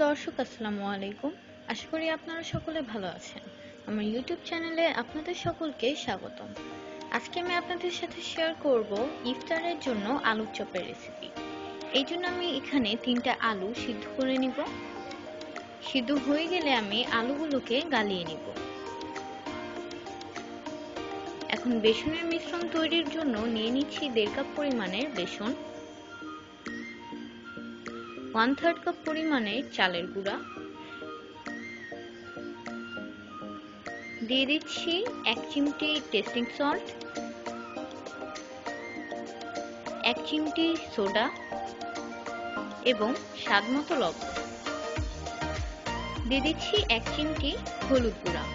দর্শক, আসসালামু আলাইকুম। আশা করি আপনারা সকলে ভালো আছেন। আমার ইউটিউব চ্যানেলে আপনাদের সকলকে স্বাগতম। আজকে আমি আপনাদের সাথে শেয়ার করব ইফতারের জন্য আলুর চপের রেসিপি। এই জন্য আমি এখানে 3টা আলু সিদ্ধ করে নিব। সিদ্ধ হয়ে গেলে আমি আলুগুলোকে গালিয়ে নিব। এখন বেসনের মিশ্রণ তৈরির জন্য নিয়ে নিচ্ছি 1.5 কাপ পরিমাণের বেসন, 1/3 কাপ পরিমাণের চালের গুঁড়া, দিয়ে দিচ্ছি 1 চিমটি টেস্টিং সল্ট, 1 চিমটি সোডা এবং স্বাদমতো লবণ, দিয়ে দিচ্ছি 1 চিমটি হলুদ গুঁড়া।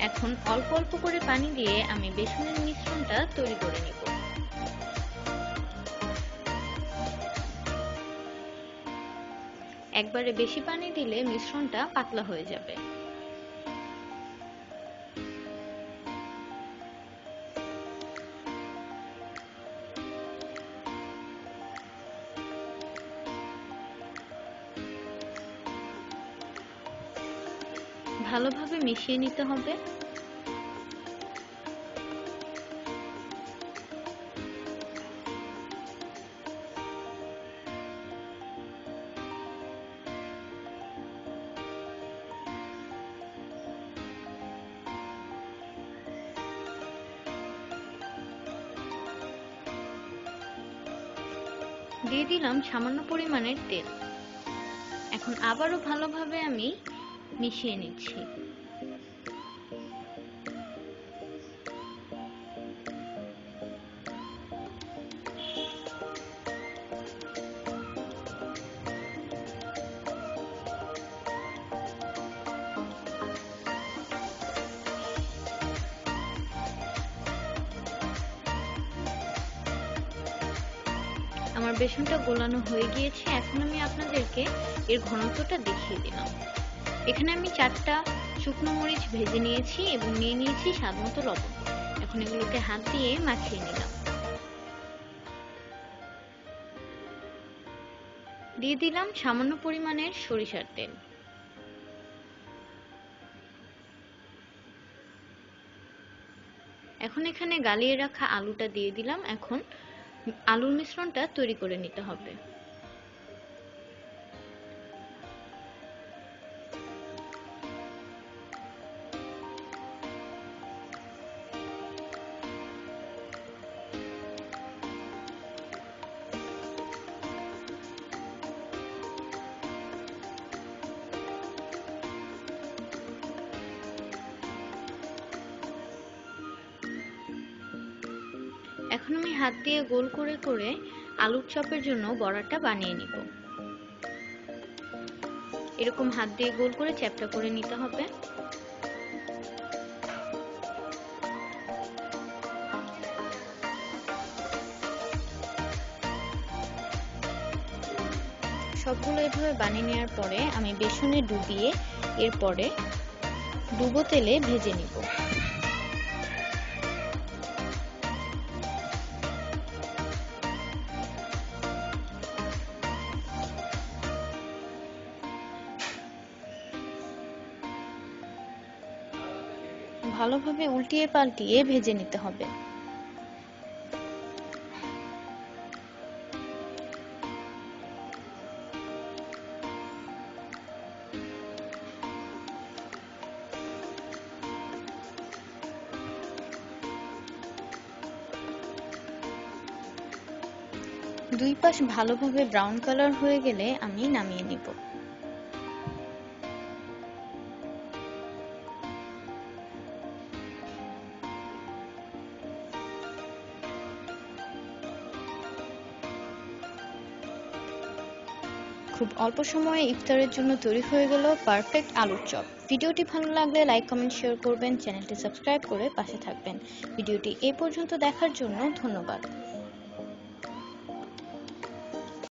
এখন অল্প অল্প করে পানি দিয়ে আমি বেসনের মিশ্রণটা তৈরি করে নিব। একবারে বেশি পানি দিলে মিশ্রণটা পাতলা হয়ে যাবে। ভালোভাবে মিশিয়ে নিতে হবে। দিয়ে দিলাম সামান্য পরিমাণের তেল। এখন আবারও ভালোভাবে আমি মিশিয়ে নিচ্ছি। আমার বেসনটা গোলানো হয়ে গিয়েছে। এখন আমি আপনাদেরকে এর ঘনত্বটা দেখিয়ে দিলাম। এখানে আমি 4টা শুকনো মরিচ ভেজে নিয়েছি এবং নিয়ে নিয়েছি স্বাদমতো লবণ। এখন এগুলোকে হাত দিয়ে মাখিয়ে নিলাম। দিয়ে দিলাম সামান্য পরিমাণের সরিষার তেল। এখন এখানে গালিয়ে রাখা আলুটা দিয়ে দিলাম। এখন আলুর মিশ্রণটা তৈরি করে নিতে হবে। এখন আমি হাত দিয়ে গোল করে করে আলুর চপের জন্য বড়াটা বানিয়ে নিব। এরকম হাত দিয়ে গোল করে চ্যাপ্টা করে নিতে হবে। সবগুলো এভাবে বানিয়ে নেওয়ার পরে আমি বেসনে ডুবিয়ে এরপরে ডুবো তেলে ভেজে নিব। ভালোভাবে উল্টিয়ে পাল্টিয়ে ভেজে নিতে হবে। দুই পাশ ভালোভাবে ব্রাউন কালার হয়ে গেলে আমি নামিয়ে নিব। খুব অল্প সময়ে ইফতারের জন্য তৈরি হয়ে গেল পারফেক্ট আলুর চপ। ভিডিওটি ভালো লাগলে লাইক, কমেন্ট, শেয়ার করবেন। চ্যানেলটি সাবস্ক্রাইব করে পাশে থাকবেন। ভিডিওটি এই পর্যন্ত দেখার জন্য ধন্যবাদ।